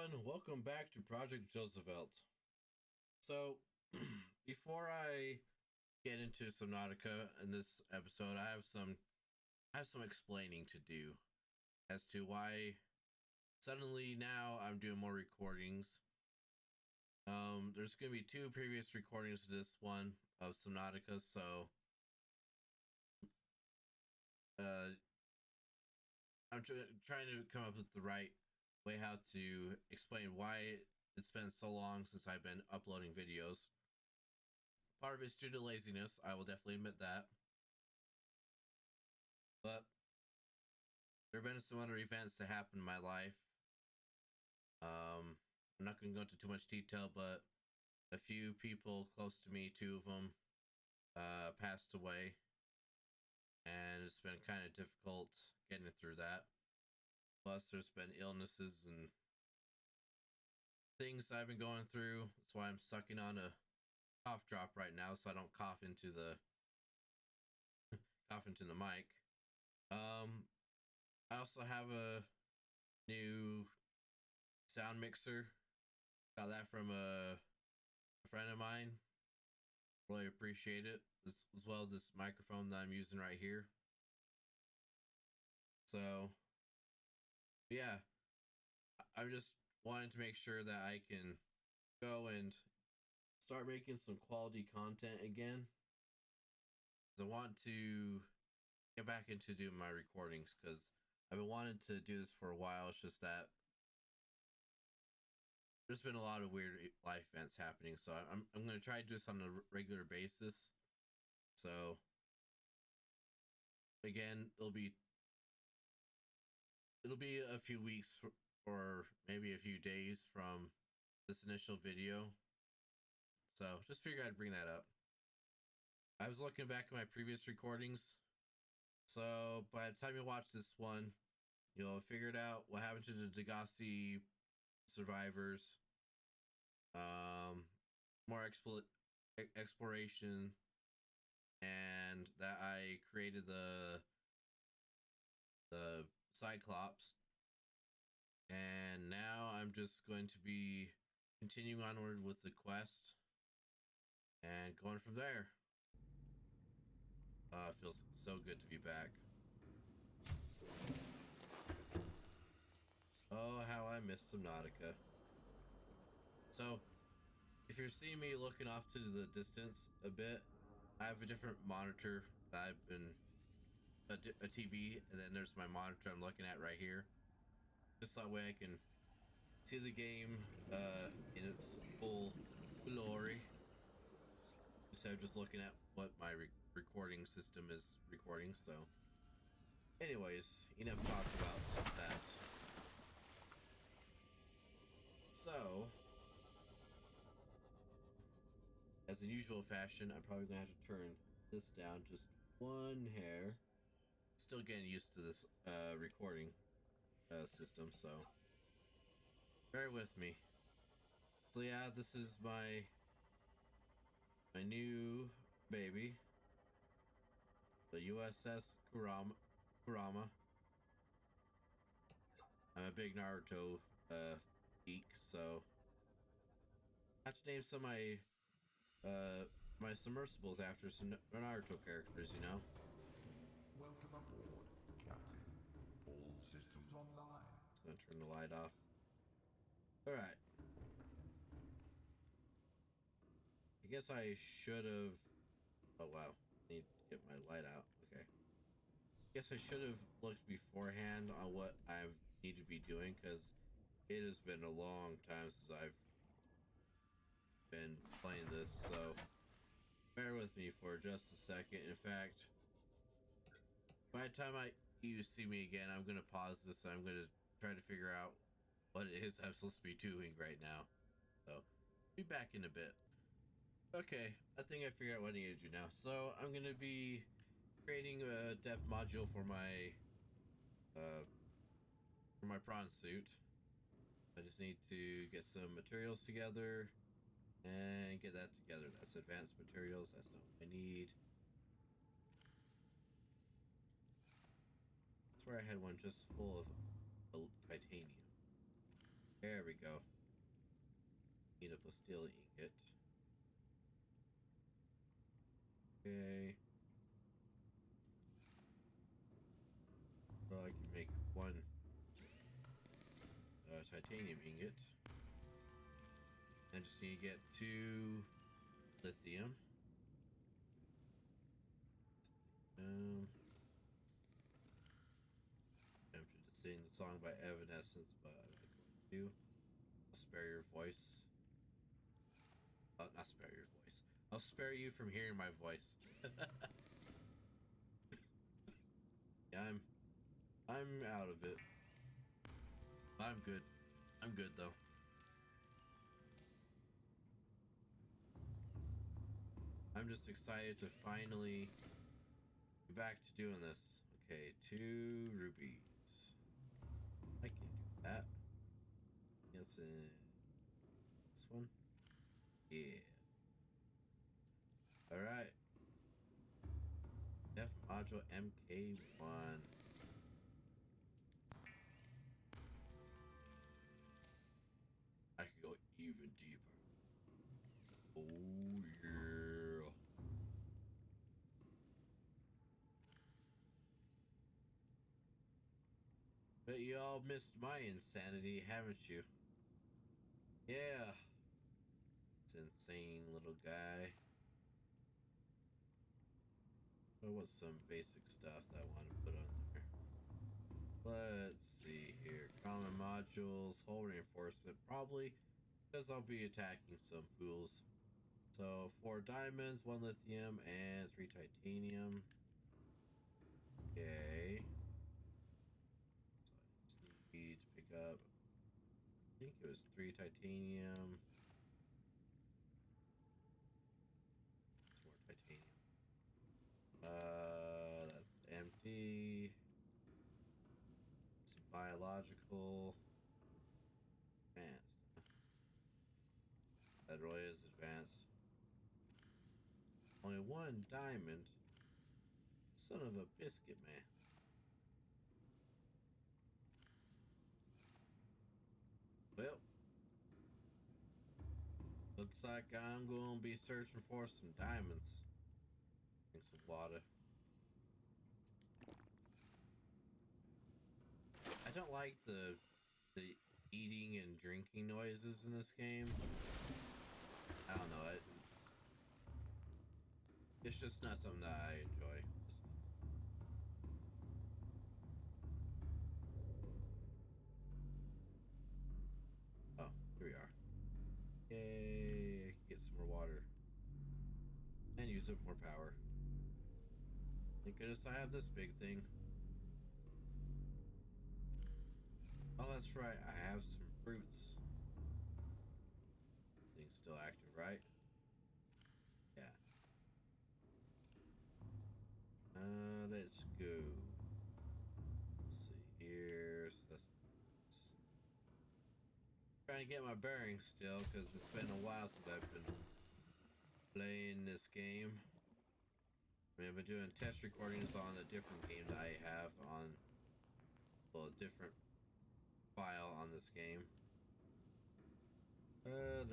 everyone, welcome back to Project Roosevelt. So, before I get into Subnautica in this episode, I have some explaining to do as to why suddenly now I'm doing more recordings. There's going to be two previous recordings of this one of Subnautica, so uh, I'm trying to come up with the right way how to explain why it's been so long since I've been uploading videos. Part of it's due to laziness, I will definitely admit that. But there have been some other events that happened in my life. I'm not going to go into too much detail, but a few people close to me, two of them, passed away. And it's been kind of difficult getting through that. Plus, there's been illnesses and things I've been going through. That's why I'm sucking on a cough drop right now so I don't cough into the mic. I also have a new sound mixer. Got that from a friend of mine. Really appreciate it. As well as this microphone that I'm using right here. So, yeah, I'm just wanting to make sure that I can go and start making some quality content again. I want to get back into doing my recordings because I've been wanting to do this for a while. It's just that there's been a lot of weird life events happening, so I'm going to try to do this on a regular basis. So again, it'll be a few weeks or maybe a few days from this initial video. So just figured I'd bring that up. I was looking back at my previous recordings. So by the time you watch this one, you'll have figured out what happened to the Degassi survivors. More exploration, and that I created the Cyclops, and now I'm just going to be continuing onward with the quest and going from there. It feels so good to be back. Oh, how I miss Subnautica. So, if you're seeing me looking off to the distance a bit, I have a different monitor that I've been a TV, and then there's my monitor I'm looking at right here. Just that way I can see the game in its full glory instead of just looking at what my recording system is recording. So anyways, enough talked about that. So as in usual fashion, I'm probably gonna have to turn this down just one hair. Still getting used to this recording system, so bear with me. So yeah, this is my new baby, the USS Kurama. I'm a big Naruto geek, so I have to name some of my submersibles after some Naruto characters, you know. Welcome aboard, Captain. All systems online. Just gonna turn the light off. Alright. I guess I should have... Oh wow, need to get my light out. Okay. Guess I should have looked beforehand on what I need to be doing, because it has been a long time since I've been playing this, so bear with me for just a second. In fact, by the time you see me again, I'm gonna pause this and I'm gonna try to figure out what it is I'm supposed to be doing right now. So be back in a bit. Okay, I think I figured out what I need to do now. So I'm gonna be creating a dev module for my prawn suit. I just need to get some materials together and get that together. That's advanced materials. That's not what I need. I swear I had one just full of titanium. There we go. Need a steel ingot. Okay. So I can make one titanium ingot. I just need to get 2 lithium. Tempted to sing the song by Evanescence, but I'm not going to. I'll spare your voice. Not spare your voice. I'll spare you from hearing my voice. Yeah, I'm out of it. I'm good. I'm good though. I'm just excited to finally be back to doing this. Okay, 2 rubies. I can do that. That's in this one. Yeah. Alright. Def module MK1. I could go even deeper. Oh yeah. Bet you all missed my insanity, haven't you? Yeah. This insane little guy. So what's some basic stuff that I want to put on there? Let's see here. Common modules, hull reinforcement, probably because I'll be attacking some fools. So 4 diamonds, 1 lithium, and 3 titanium. Okay. So I just need to pick up, I think it was 3 titanium. More titanium. That's empty. Some biological. Advanced. That really is advanced. Only 1 diamond. Son of a biscuit, man. Well, looks like I'm going to be searching for some diamonds. Drink some water. I don't like the eating and drinking noises in this game. I don't know, it's just not something that I enjoy. Oh, here we are. Yay, I can get some more water. And use up more power. Thank goodness I have this big thing. Oh, that's right, I have some fruits. This thing's still active, right? Yeah. Let's go. Let's see here. So that's trying to get my bearings still, because it's been a while since I've been playing this game. I mean, I've been doing test recordings on the different games I have on, well, a different file on this game. Oh.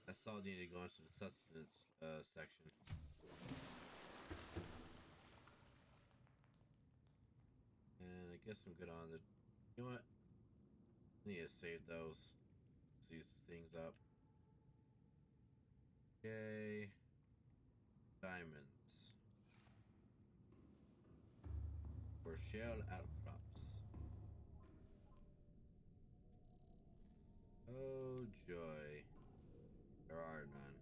I saw I needed to go into the sustenance section. And I guess I'm good on the... You know what? I need to save those. These things up. Okay. Diamonds. For shell outcrops. Oh joy. There are none.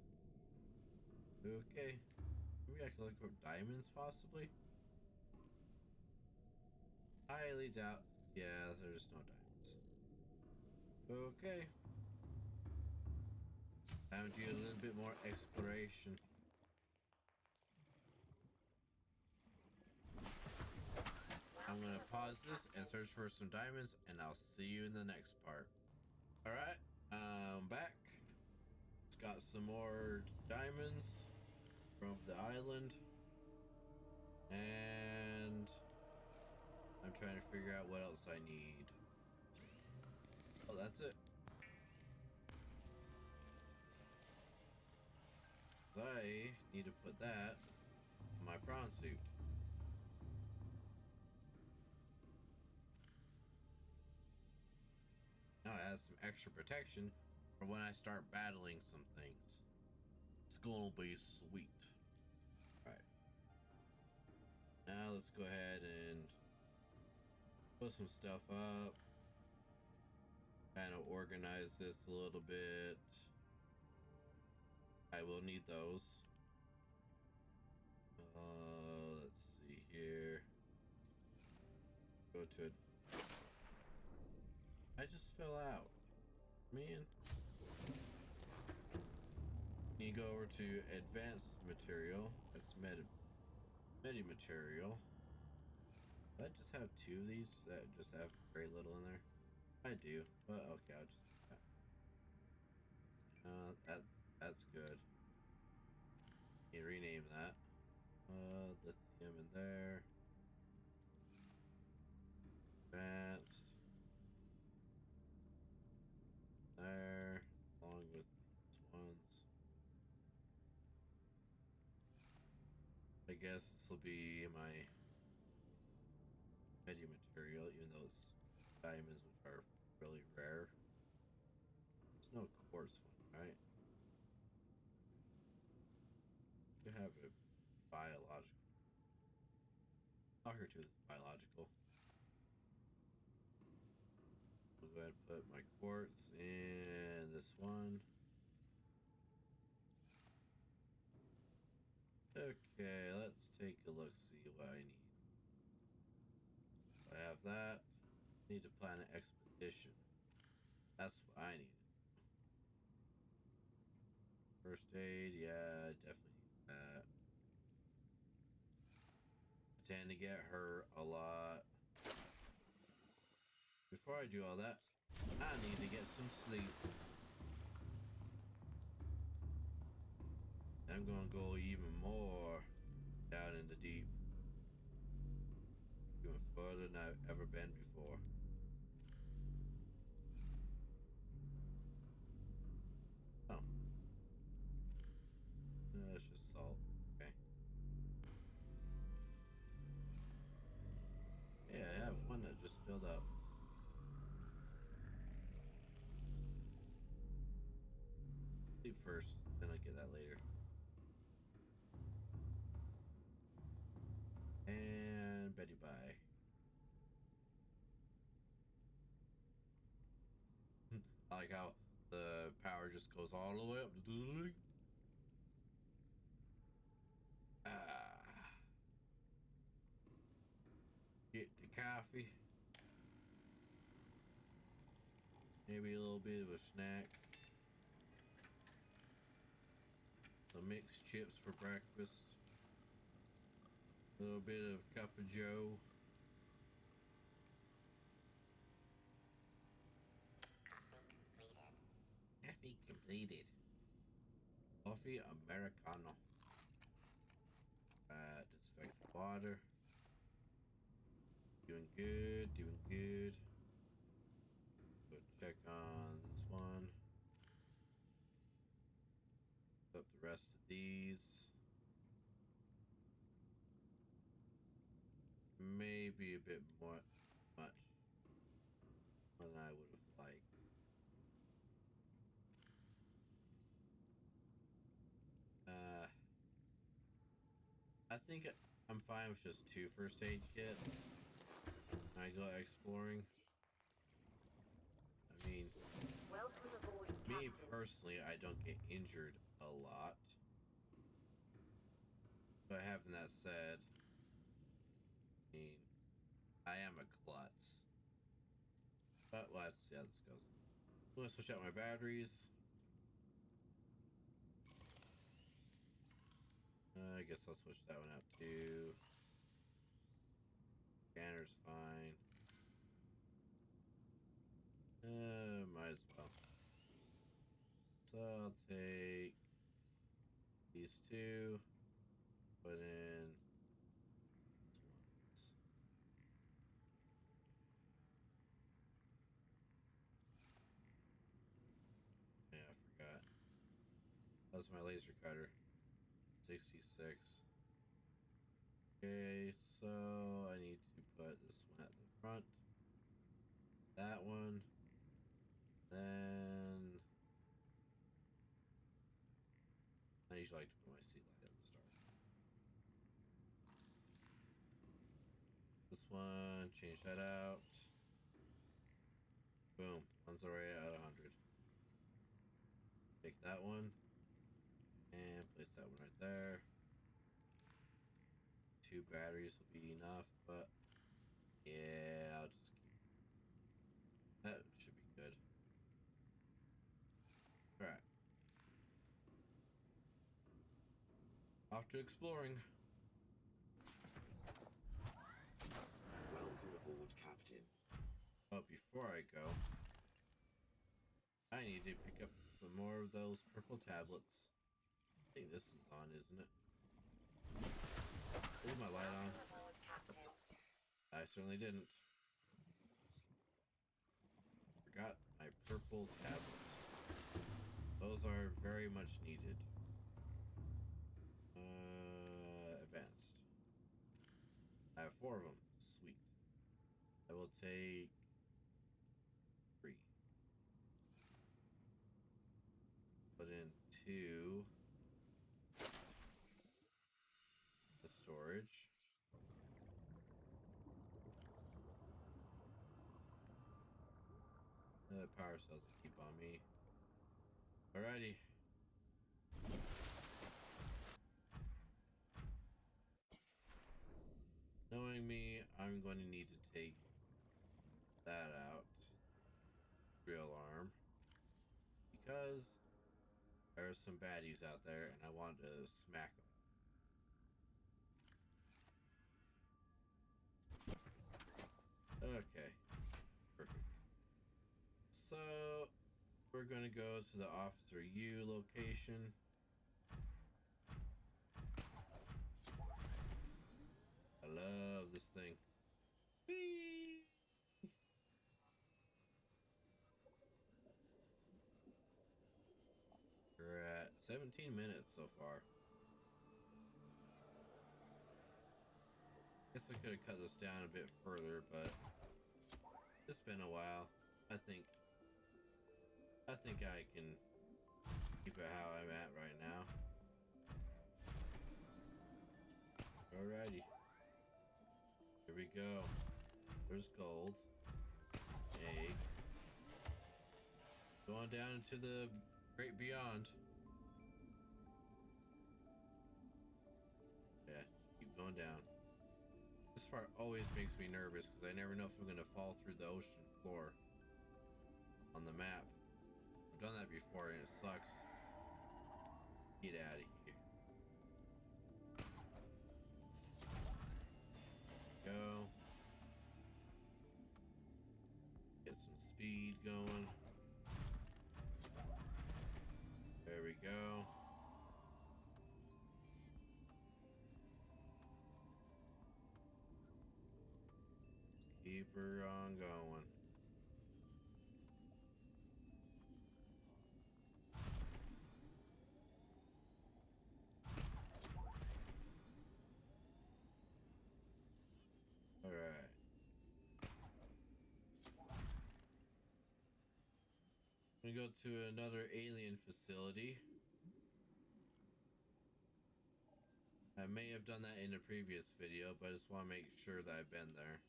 Okay. Maybe I can look up diamonds possibly? Highly doubt. Yeah, there's no diamonds. Okay. Time to do a little bit more exploration. I'm gonna pause this and search for some diamonds, and I'll see you in the next part. Alright, I'm back. It's got some more diamonds from the island. And I'm trying to figure out what else I need. Oh, that's it. I need to put that on my prawn suit. Now it has some extra protection for when I start battling some things. It's gonna be sweet. Alright. Now let's go ahead and put some stuff up. Kind of organize this a little bit. I will need those. Let's see here. Go to. I just fell out, man. You go over to advanced material. That's medi material. Do I just have two of these that just have very little in there? I do, but okay, I'll just do that. That's good. You rename that. Lithium in there. Advanced. There, along with these ones. I guess this will be my medi material, even though it's diamonds, which are really rare. There's no quartz one, right? You have a biological. Talker 2 is biological. I'll go ahead and put my quartz in this one. Okay, let's take a look, see what I need. So I have that. Need to plan an expedition. That's what I need. First aid, yeah, definitely need that. I tend to get hurt a lot. Before I do all that, I need to get some sleep. I'm gonna go even more down in the deep. Even further than I've ever been before. Oh. It's just salt. Okay. Yeah, I have one that just filled up. Sleep first, then I'll get that later. And Betty bye. I like how the power just goes all the way up. Get the coffee. Maybe a little bit of a snack. Some mixed chips for breakfast. A little bit of cup of joe. Coffee completed. Coffee Americano. Disinfect water. Doing good, doing good. Go check on this one. Put up the rest of these. Maybe a bit more much than I would have liked. I think I'm fine with just 2 first aid kits. I go exploring. I mean, me personally, I don't get injured a lot. But having that said, I mean, I am a klutz. But we'll have to see how this goes. I'm gonna switch out my batteries. I guess I'll switch that one out too. Scanner's fine. Might as well. So I'll take these two. Put in this ones. That's my laser cutter. 66. Okay, so I need to put this one at the front. That one. Then I usually like to put my seat light at the start. This one, change that out. Boom, one's already at 100. Take that one and place that one right there. 2 batteries will be enough, but yeah, I'll just keep that. Should be good. Alright. Off to exploring. Welcome aboard, Captain. But before I go, I need to pick up some more of those purple tablets. I think this is on, isn't it? Is my light on? I certainly didn't. Forgot my purple tablet. Those are very much needed. Advanced. I have 4 of them. Sweet. I will take 3. Put in 2. The storage. The power cells will keep on me. Alrighty. Knowing me, I'm going to need to take that out. Drill arm. Because there are some baddies out there and I want to smack them. Okay. Perfect. So, we're going to go to the Officer U location. I love this thing. Whee! We're at 17 minutes so far. Guess I could have cut this down a bit further, but it's been a while. I think I can keep it how I'm at right now. Alrighty. Here we go. There's gold. Egg. Going down into the great beyond. Yeah, keep going down. This part always makes me nervous because I never know if I'm going to fall through the ocean floor on the map. I've done that before and it sucks. Get out of here. Go. Get some speed going. There we go. Keep her on going. All right. We go to another alien facility. I may have done that in a previous video, but I just want to make sure that I've been there.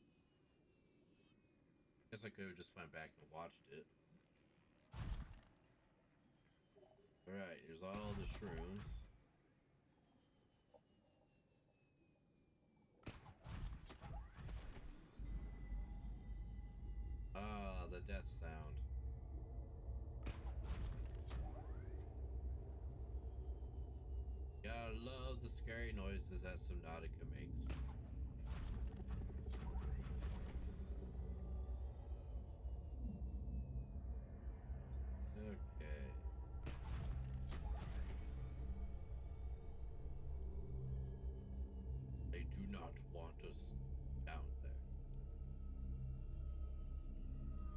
Guess I could have just went back and watched it. Alright, here's all the shrooms. Ah, the death sound. Gotta love the scary noises that Subnautica makes. Okay. They do not want us down there.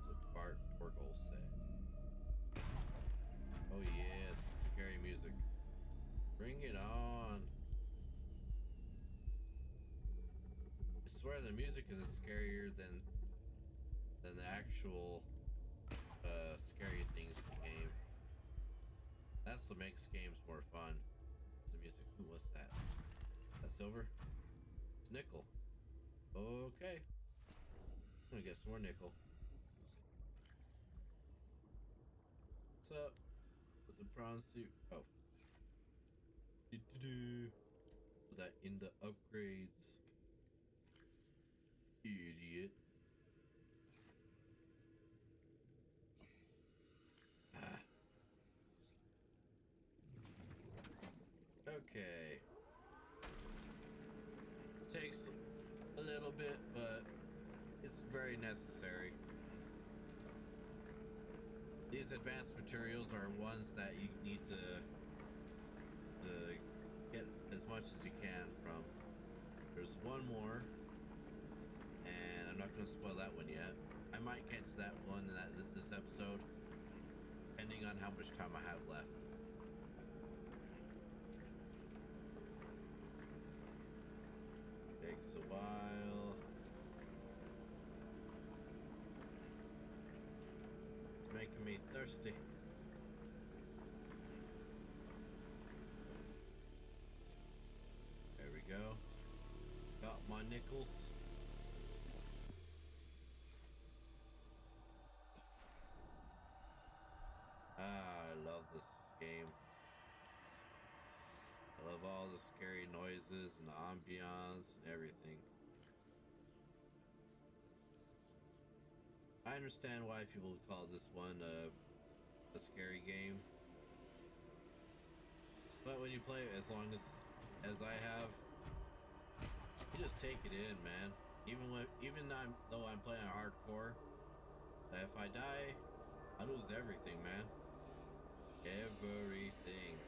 So Bart Torkel said. Oh yes, the scary music. Bring it on. I swear the music is scarier than the actual scary things in the game. That's what makes games more fun. It's the music. Ooh, what's that? That's silver? It's nickel. Okay. I'm gonna get some more nickel. What's up with the bronze suit? Oh. Put that in the upgrades. Idiot. Ah. Okay. Takes a little bit, but it's very necessary. These advanced materials are ones that you need to get as much as you can from. There's one more, and I'm not going to spoil that one yet. I might catch that one in this episode, depending on how much time I have left. Takes a while. It's making me thirsty. There we go. Got my nickels. I love this game. I love all the scary noises and the ambiance and everything. I understand why people call this one a scary game. But when you play it as long as I have, you just take it in, man. Though I'm playing hardcore, if I die, I lose everything, man. Everything.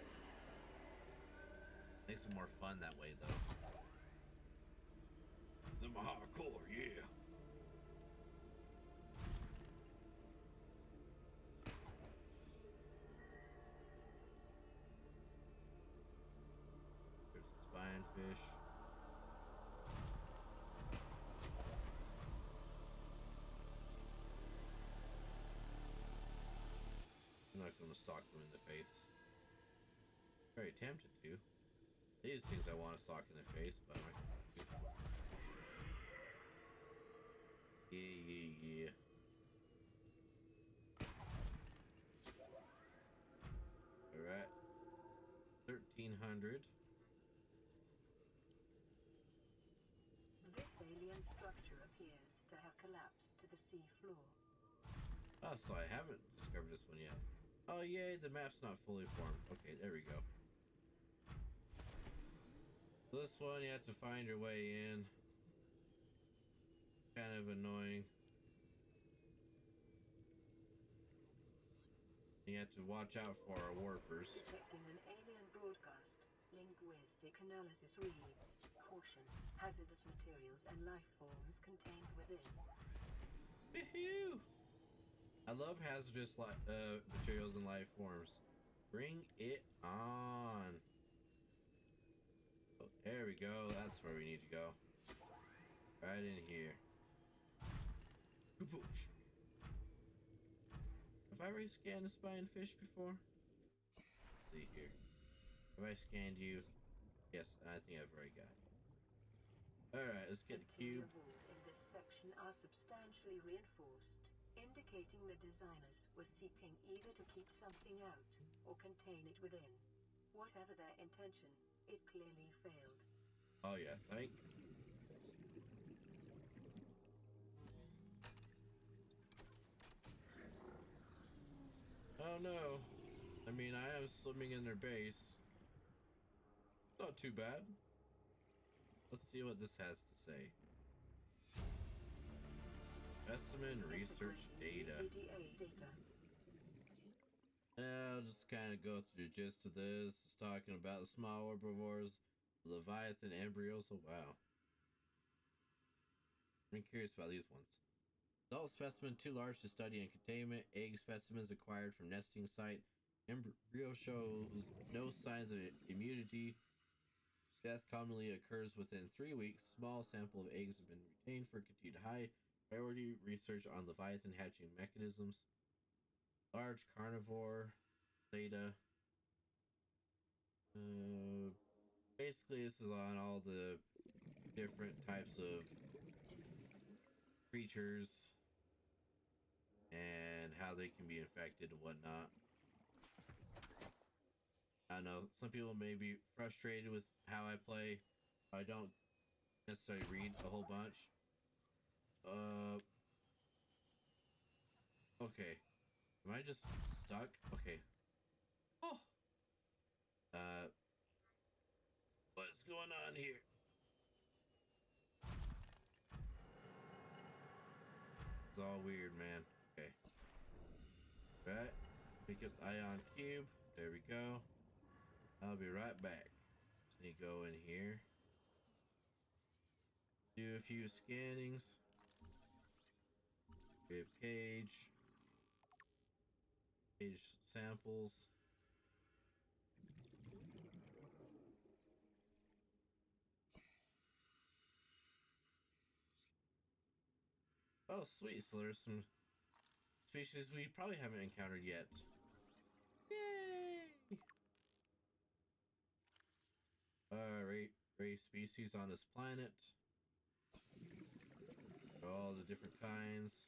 Makes it more fun that way, though. I'm a hardcore, yeah. There's a spine fish. I'm not gonna sock them in the face. Very tempted to. These things I want to sock in the face, but I'm not going to. Yeah. Alright. 1300. This alien structure appears to have collapsed to the sea floor. Oh, so I haven't discovered this one yet. Oh, yay, the map's not fully formed. Okay, there we go. This one, you have to find your way in. Kind of annoying. You have to watch out for our warpers. Detecting an alien broadcast. Linguistic analysis reads, caution, hazardous materials and life forms contained within. Woohoo! I love hazardous materials and life forms. Bring it on. Oh, there we go. That's where we need to go. Right in here. Kaboosh. Have I already scanned a spine fish before? Let's see here. Have I scanned you? Yes, and I think I've already got it. Alright, let's get the cube. Walls in this section are substantially reinforced, indicating the designers were seeking either to keep something out or contain it within. Whatever their intention, it clearly failed. Oh yeah, thank. Oh no. I mean, I am swimming in their base. Not too bad. Let's see what this has to say. Specimen research data. I'll just kind of go through the gist of this. It's talking about the small herbivores, Leviathan embryos. Oh wow. I'm curious about these ones. Adult specimen too large to study in containment. Egg specimens acquired from nesting site. Embryo shows no signs of immunity. Death commonly occurs within 3 weeks. Small sample of eggs have been retained for continued high priority research on Leviathan hatching mechanisms. Large carnivore, Theta. Basically, this is on all the different types of creatures and how they can be infected and whatnot. I know some people may be frustrated with how I play. I don't necessarily read a whole bunch. Okay. Am I just stuck? Okay. Oh. What's going on here? It's all weird, man. Okay. Right. Pick up the ion cube. There we go. I'll be right back. Just need to go in here. Do a few scannings. Rib cage. Cage samples. Oh, sweet. So there's some species we probably haven't encountered yet. Yay! Rare species on this planet. All the different kinds.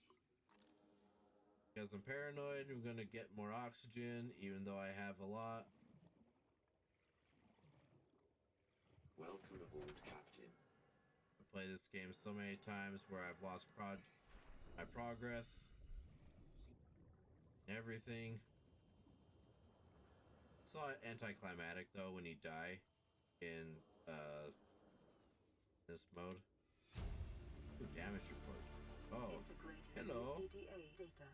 Because I'm paranoid, I'm gonna get more oxygen, even though I have a lot. Welcome aboard, Captain. I play this game so many times where I've lost my progress. Everything. It's a lot anticlimactic though when you die in this mode. Ooh, damage report. Oh, hello. EDA data.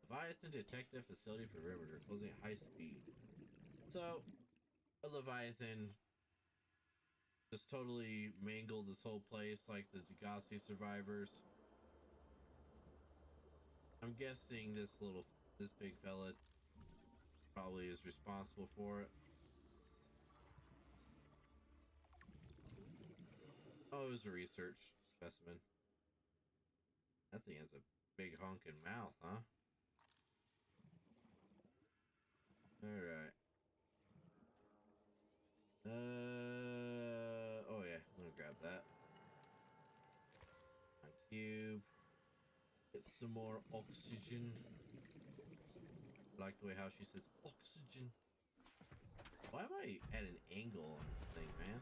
Leviathan detective facility perimeter closing at high speed. So, a Leviathan just totally mangled this whole place like the Degassi survivors. I'm guessing this big fella probably is responsible for it. Oh, it was a research specimen. That thing has a big honking mouth, huh? Alright. Oh yeah, I'm gonna grab that. My cube. Get some more oxygen. I like the way how she says oxygen. Why am I at an angle on this thing, man?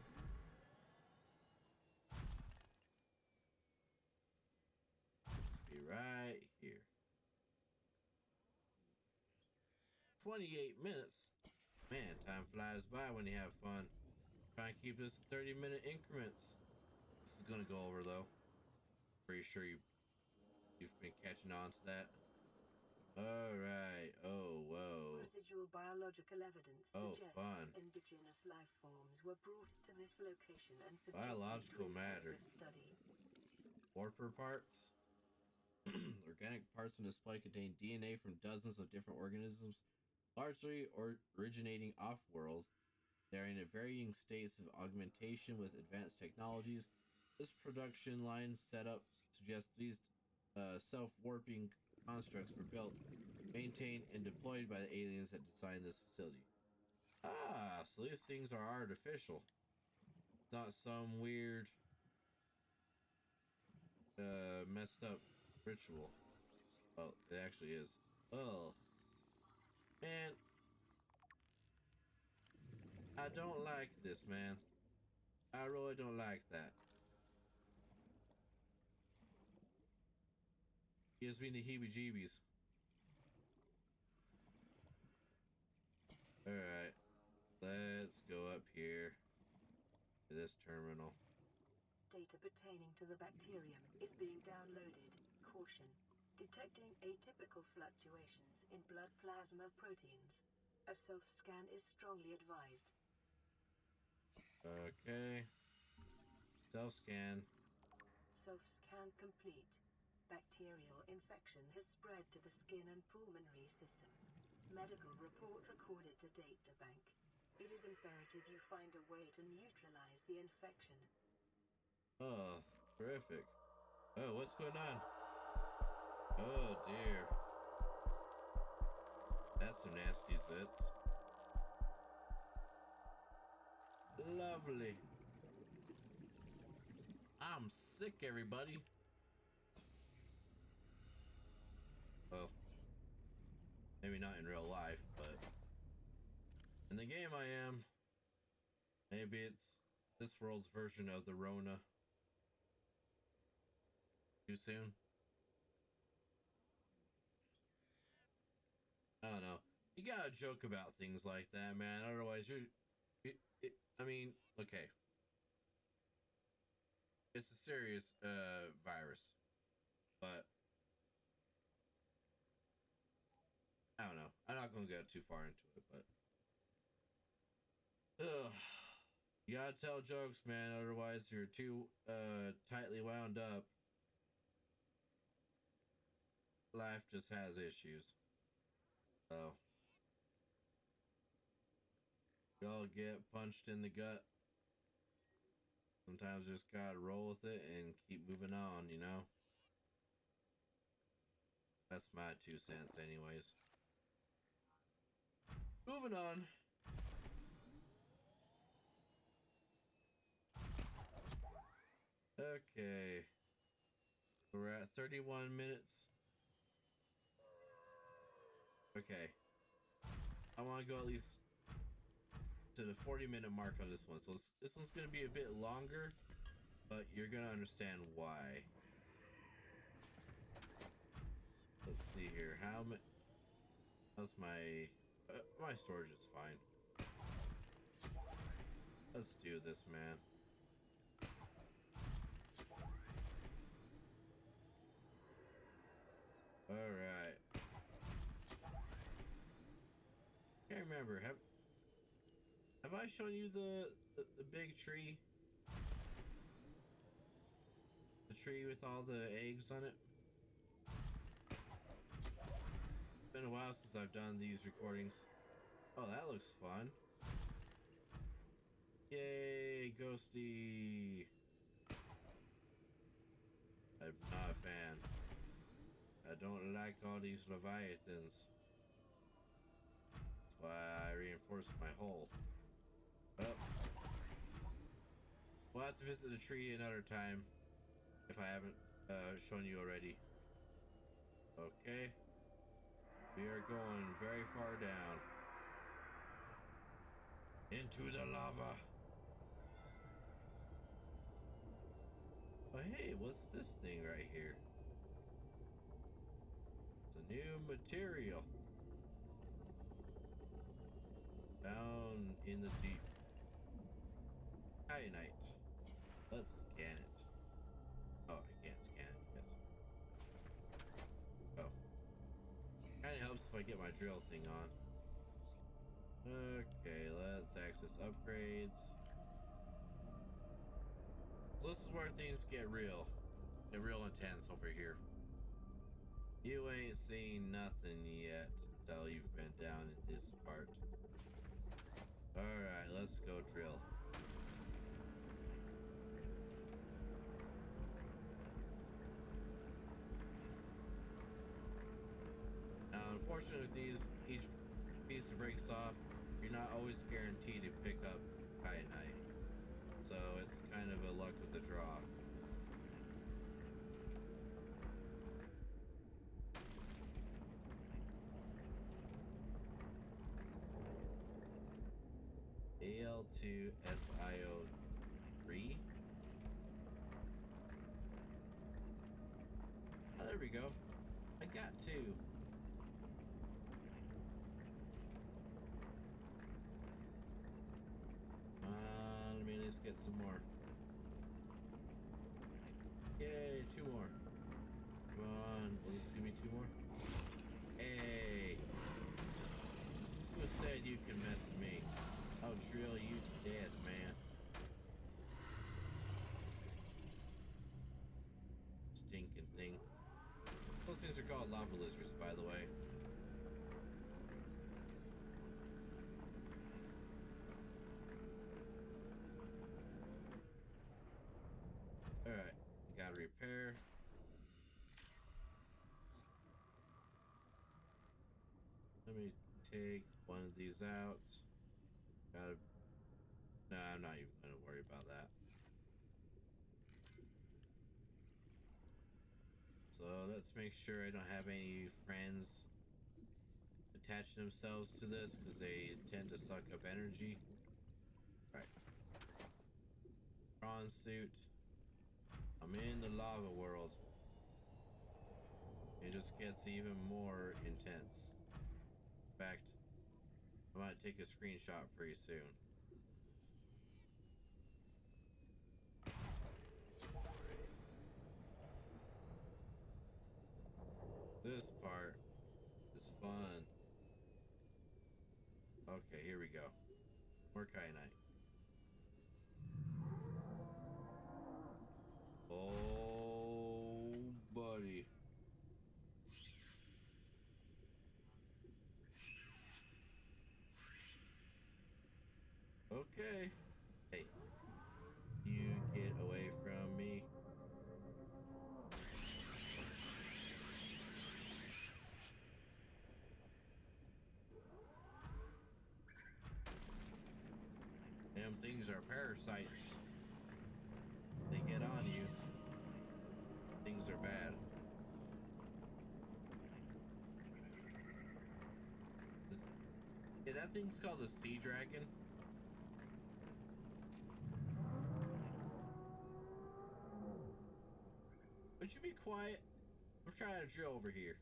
Be right here. 28 minutes. Man, time flies by when you have fun. Try and keep this 30-minute increments. This is gonna go over though. Pretty sure you've been catching on to that. Alright. Oh, whoa. Residual biological evidence suggests fun. indigenous life forms were brought to this location and subjected Biological to matter. intensive study. Warper parts. Organic parts on display contain DNA from dozens of different organisms, largely originating off-world. They are in varying states of augmentation with advanced technologies. This production line setup suggests these self-warping constructs were built, maintained, and deployed by the aliens that designed this facility. Ah, so these things are artificial. It's not some weird, messed up ritual. Well, it actually is. Ugh. Man. I don't like this, man. I really don't like that. Gives me the heebie-jeebies. Alright. Let's go up here to this terminal. Data pertaining to the bacterium is being downloaded. Caution. Detecting atypical fluctuations in blood plasma proteins. A self-scan is strongly advised. Okay. Self-scan. Self-scan complete. Bacterial infection has spread to the skin and pulmonary system. Medical report recorded to data bank. It is imperative you find a way to neutralize the infection. Oh, terrific. Oh, what's going on? Oh dear. That's some nasty zits. Lovely. I'm sick, everybody. Well, maybe not in real life, but in the game I am. Maybe it's this world's version of the Rona. Too soon? I don't know. You gotta joke about things like that, man. Otherwise, I mean, okay. It's a serious virus, but I don't know. I'm not gonna go too far into it, but ugh. You gotta tell jokes, man. Otherwise, you're too tightly wound up. Life just has issues. So we all get punched in the gut. Sometimes just gotta roll with it and keep moving on, you know? That's my 2 cents, anyways. Moving on. Okay. We're at 31 minutes. Okay. I want to go at least to the 40-minute mark on this one. So this one's going to be a bit longer, but you're going to understand why. Let's see here. How's my my storage is fine. Let's do this, man. All right. Can't remember. Have I shown you the big tree? The tree with all the eggs on it? It's been a while since I've done these recordings. Oh, that looks fun. Yay, Ghosty. I'm not a fan. I don't like all these leviathans. That's why I reinforced my hole. Well, we'll have to visit the tree another time if I haven't shown you already. Okay. We are going very far down. Into the lava. Oh, hey, what's this thing right here? It's a new material. Down in the deep. Kyanite. Let's scan it. Oh, I can't scan it yet. Oh. Kinda helps if I get my drill thing on. Okay, let's access upgrades. So this is where things get real intense over here. You ain't seen nothing yet until you've been down in this part. Alright, let's go drill. Now, unfortunately, with each piece that breaks off, you're not always guaranteed to pick up kyanite. So it's kind of a luck of the draw. Al2SiO3. Oh, there we go. I got two. Let me at least get some more. Yay, two more. Come on, will this give me two more? Hey! Who said you can mess with me? I'll drill you to death, man. Stinking thing. Those things are called lava lizards, by the way. gotta repair. Let me take one of these out. Gotta. No, I'm not even gonna worry about that. So let's make sure I don't have any friends attaching themselves to this because they tend to suck up energy. All right. Prawn suit. I'm in the lava world. It just gets even more intense. In fact, I might take a screenshot pretty soon. This part is fun. Okay, here we go. More kyanite. Oh, buddy. Okay. Hey, you get away from me. Them things are parasites. They get on you. Things are bad. Yeah, that thing's called a sea dragon. Would you be quiet? I'm trying to drill over here.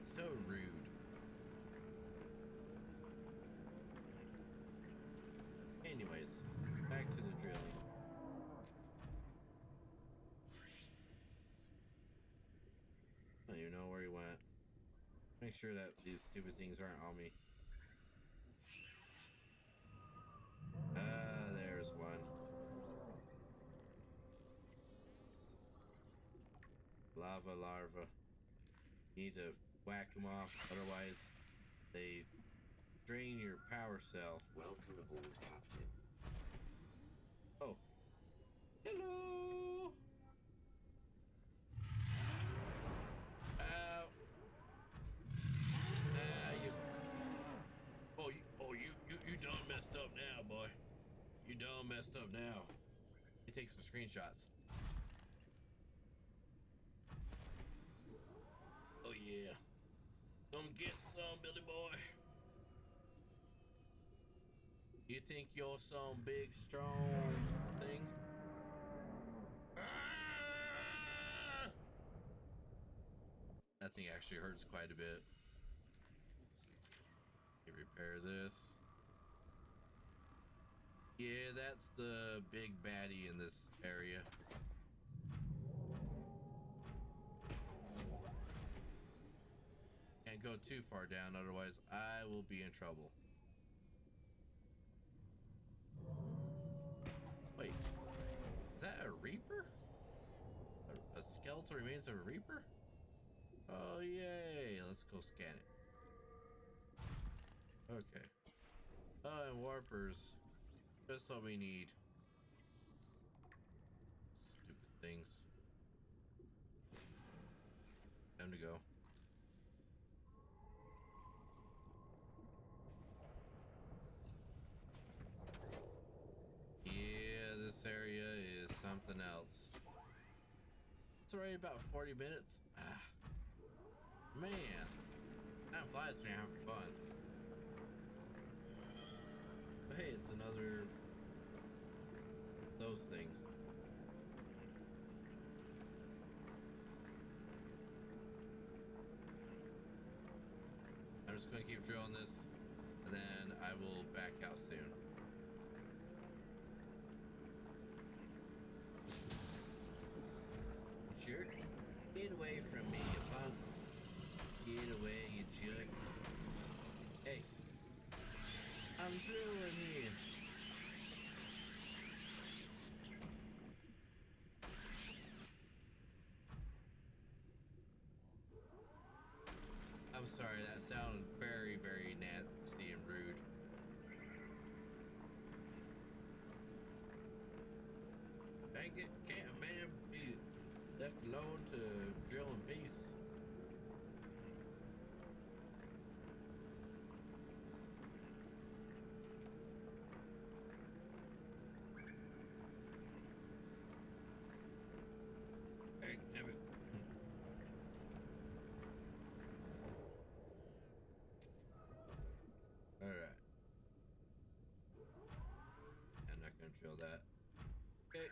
So rude. Anyways, back to the drilling. I don't even know where he went. Make sure that these stupid things aren't on me. Ah, there's one. Lava larva. You need to whack them off, otherwise they drain your power cell. Welcome aboard, Captain. Oh. Hello! Ow. You done messed up now, boy. You done messed up now. You take some screenshots. Oh yeah. Come get some, Billy boy. You think you're some big, strong thing? Ah! That thing actually hurts quite a bit. You repair this. Yeah, that's the big baddie in this area. Can't go too far down, otherwise I will be in trouble. Wait, is that a Reaper? A skeletal remains of a Reaper? Oh yay, let's go scan it. Okay. Oh, and warpers. Just what we need. Stupid things. Time to go. Yeah, this area is something else. It's already about 40 minutes. Ah, man. Time flies when you're having fun. But hey, it's another those things. I'm just going to keep drilling this, and then I will back out soon. Jerk. Get away from me, you punk. Get away, you jerk. Hey. I'm drilling here. I'm sorry, that sounded very, very nasty and rude. Dang it, can't a man be left alone to drill in peace? Hey, damn it. Alright. I'm not gonna drill that. Okay.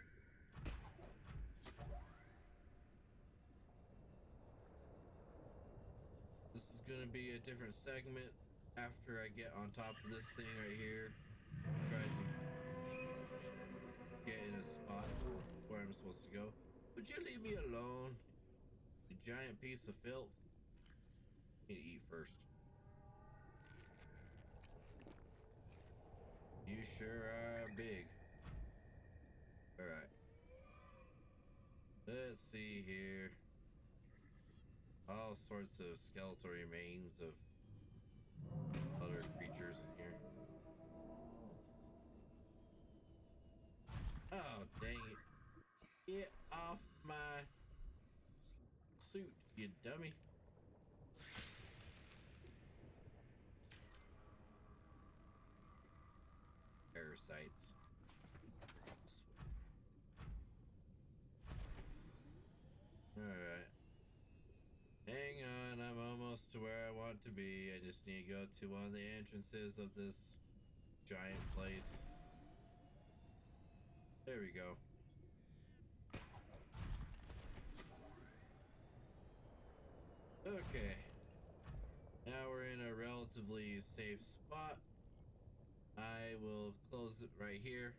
This is gonna be a different segment after I get on top of this thing right here. Try to get in a spot where I'm supposed to go. Would you leave me alone? You giant piece of filth. I need to eat first. You sure are big. Alright. Let's see here. All sorts of skeletal remains of other creatures in here. Oh, dang it. Get off my suit, you dummy. Parasites. Alright. Hang on, I'm almost to where I want to be. I just need to go to one of the entrances of this giant place. There we go. Okay. Now we're in a relatively safe spot. I will close it right here.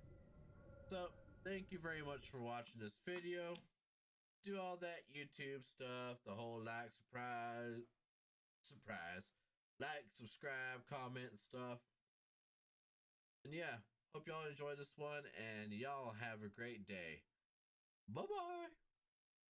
So, thank you very much for watching this video. Do all that YouTube stuff, the whole like, like, subscribe, comment, and stuff. And yeah, hope y'all enjoyed this one, and y'all have a great day. Bye-bye.